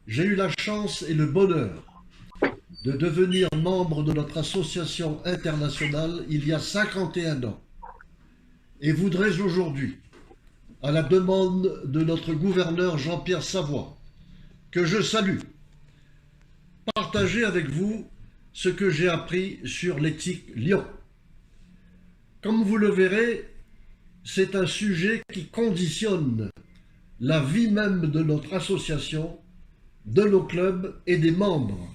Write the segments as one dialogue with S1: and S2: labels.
S1: J'ai eu la chance et le bonheur de devenir membre de notre association internationale il y a 51 ans et voudrais aujourd'hui, à la demande de notre gouverneur Jean-Pierre Savoy, que je salue, partager avec vous ce que j'ai appris sur l'éthique Lion. Comme vous le verrez, c'est un sujet qui conditionne la vie même de notre association, de nos clubs et des membres,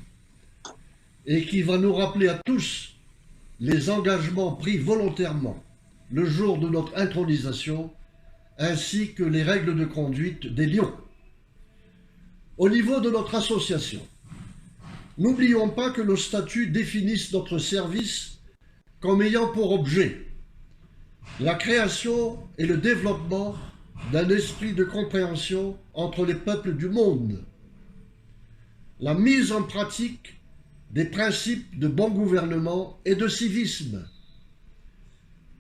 S1: et qui va nous rappeler à tous les engagements pris volontairement le jour de notre intronisation, ainsi que les règles de conduite des lions. Au niveau de notre association, n'oublions pas que nos statuts définissent notre service comme ayant pour objet la création et le développement d'un esprit de compréhension entre les peuples du monde, la mise en pratique des principes de bon gouvernement et de civisme,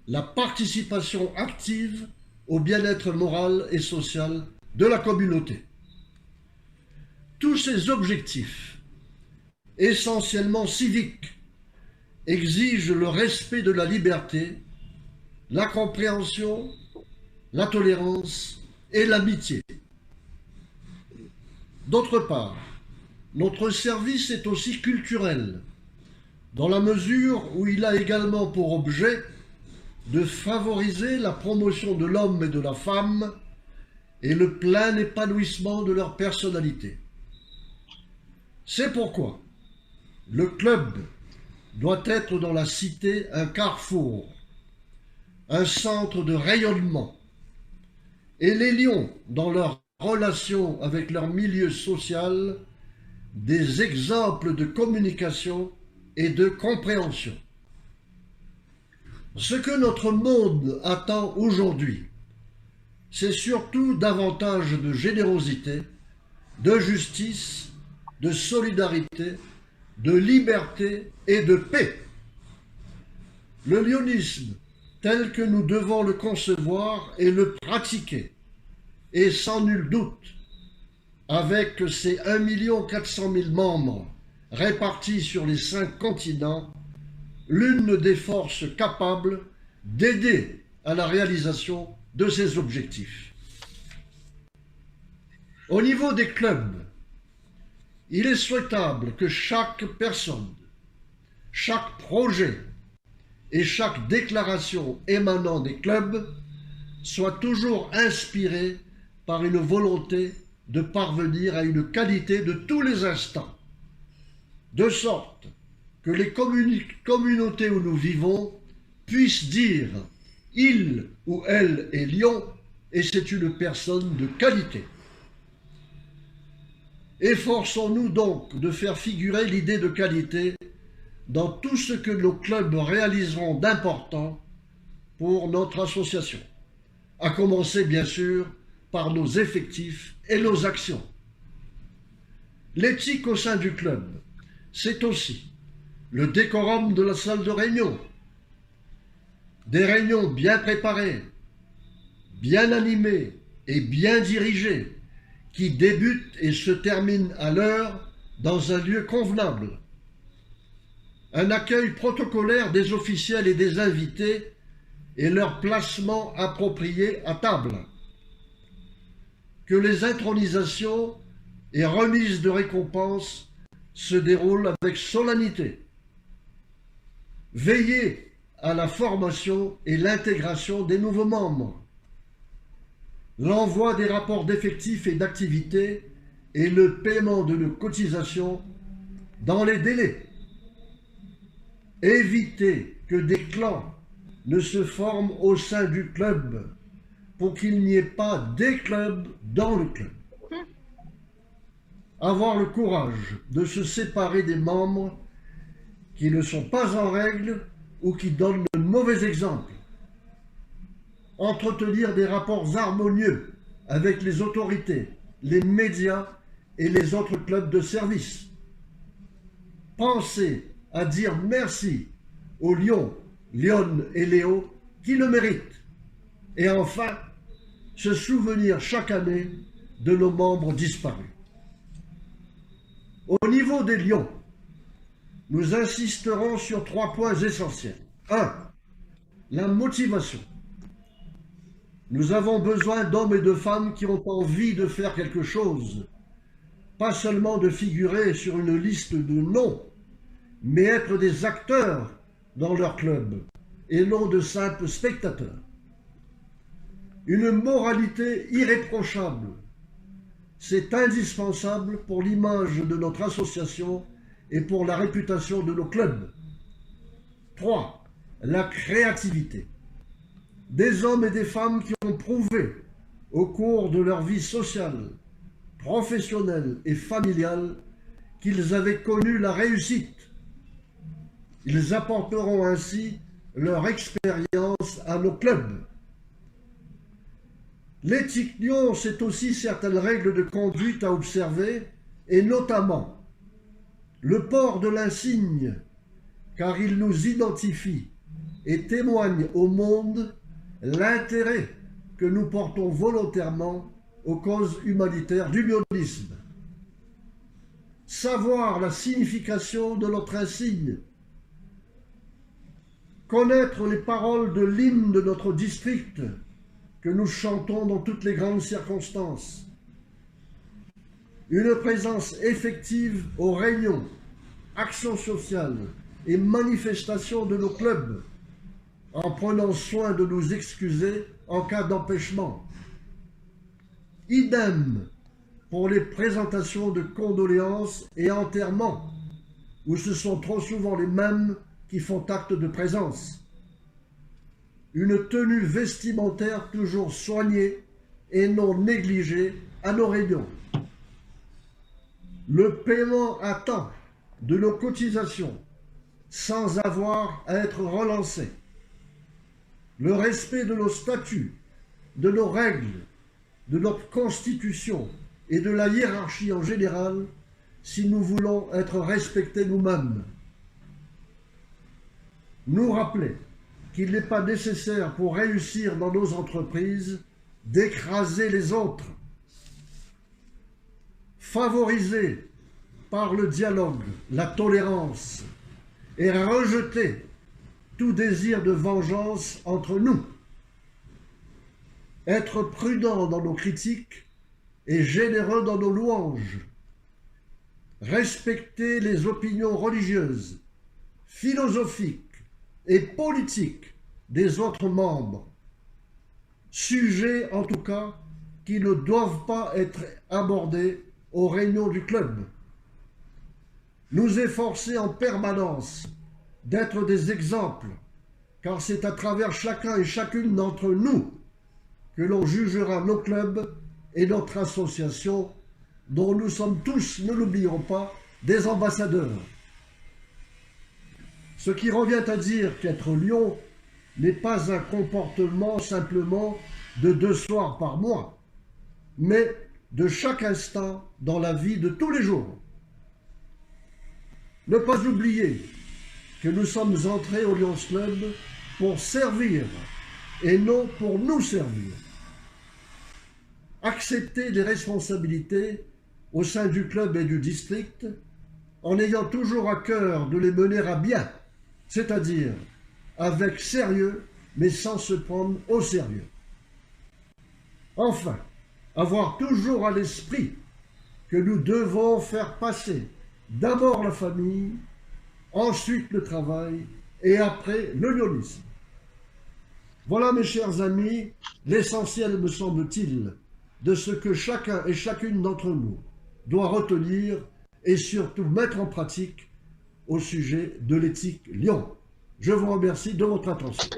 S1: la participation active au bien-être moral et social de la communauté. Tous ces objectifs, essentiellement civiques, exigent le respect de la liberté, la compréhension, la tolérance et l'amitié. D'autre part, notre service est aussi culturel, dans la mesure où il a également pour objet de favoriser la promotion de l'homme et de la femme et le plein épanouissement de leur personnalité. C'est pourquoi le club doit être dans la cité un carrefour, un centre de rayonnement, et les lions, dans leur relation avec leur milieu social, des exemples de communication et de compréhension. Ce que notre monde attend aujourd'hui, c'est surtout davantage de générosité, de justice, de solidarité, de liberté et de paix. Le lionisme, tel que nous devons le concevoir et le pratiquer, est sans nul doute, avec ses 1 400 000 membres répartis sur les 5 continents, l'une des forces capables d'aider à la réalisation de ces objectifs. Au niveau des clubs, il est souhaitable que chaque personne, chaque projet et chaque déclaration émanant des clubs soit toujours inspirée par une volonté de parvenir à une qualité de tous les instants, de sorte que les communautés où nous vivons puissent dire « il ou elle est lion et c'est une personne de qualité ». Efforçons-nous donc de faire figurer l'idée de qualité dans tout ce que nos clubs réaliseront d'important pour notre association, à commencer bien sûr par nos effectifs et nos actions. L'éthique au sein du club, c'est aussi le décorum de la salle de réunion, des réunions bien préparées, bien animées et bien dirigées, qui débutent et se terminent à l'heure dans un lieu convenable, un accueil protocolaire des officiels et des invités et leur placement approprié à table, que les intronisations et remises de récompenses se déroulent avec solennité. Veillez à la formation et l'intégration des nouveaux membres, l'envoi des rapports d'effectifs et d'activités et le paiement de nos cotisations dans les délais. Évitez que des clans ne se forment au sein du club pour qu'il n'y ait pas des clubs dans le club. Avoir le courage de se séparer des membres qui ne sont pas en règle ou qui donnent de mauvais exemples. Entretenir des rapports harmonieux avec les autorités, les médias et les autres clubs de service. Pensez à dire merci aux lions, lionnes et léos qui le méritent. Et enfin, se souvenir chaque année de nos membres disparus. Au niveau des Lions, nous insisterons sur 3 points essentiels. 1. La motivation. Nous avons besoin d'hommes et de femmes qui ont envie de faire quelque chose, pas seulement de figurer sur une liste de noms, mais être des acteurs dans leur club et non de simples spectateurs. Une moralité irréprochable, c'est indispensable pour l'image de notre association et pour la réputation de nos clubs. 3. La créativité. Des hommes et des femmes qui ont prouvé au cours de leur vie sociale, professionnelle et familiale qu'ils avaient connu la réussite. Ils apporteront ainsi leur expérience à nos clubs. L'éthique Lion, c'est aussi certaines règles de conduite à observer, et notamment le port de l'insigne, car il nous identifie et témoigne au monde l'intérêt que nous portons volontairement aux causes humanitaires du lyonisme. Savoir la signification de notre insigne, connaître les paroles de l'hymne de notre district que nous chantons dans toutes les grandes circonstances, une présence effective aux réunions, actions sociales et manifestations de nos clubs, en prenant soin de nous excuser en cas d'empêchement. Idem pour les présentations de condoléances et enterrements, où ce sont trop souvent les mêmes qui font acte de présence. Une tenue vestimentaire toujours soignée et non négligée à nos réunions. Le paiement à temps de nos cotisations sans avoir à être relancé. Le respect de nos statuts, de nos règles, de notre constitution et de la hiérarchie en général, si nous voulons être respectés nous-mêmes. Nous rappeler qu'il n'est pas nécessaire pour réussir dans nos entreprises d'écraser les autres. Favoriser par le dialogue, la tolérance et rejeter tout désir de vengeance entre nous. Être prudent dans nos critiques et généreux dans nos louanges. Respecter les opinions religieuses, philosophiques et politiques des autres membres. Sujets, en tout cas, qui ne doivent pas être abordés aux réunions du club. Nous efforcer en permanence d'être des exemples, car c'est à travers chacun et chacune d'entre nous que l'on jugera nos clubs et notre association, dont nous sommes tous, ne l'oublions pas, des ambassadeurs. Ce qui revient à dire qu'être Lion n'est pas un comportement simplement de 2 soirs par mois, mais de chaque instant dans la vie de tous les jours. Ne pas oublier que nous sommes entrés au Lions Club pour servir et non pour nous servir. Accepter des responsabilités au sein du club et du district en ayant toujours à cœur de les mener à bien, c'est-à-dire avec sérieux mais sans se prendre au sérieux. Enfin, avoir toujours à l'esprit que nous devons faire passer d'abord la famille, ensuite le travail et après le lyonisme. Voilà, mes chers amis, l'essentiel, me semble-t-il, de ce que chacun et chacune d'entre nous doit retenir et surtout mettre en pratique au sujet de l'éthique Lion. Je vous remercie de votre attention.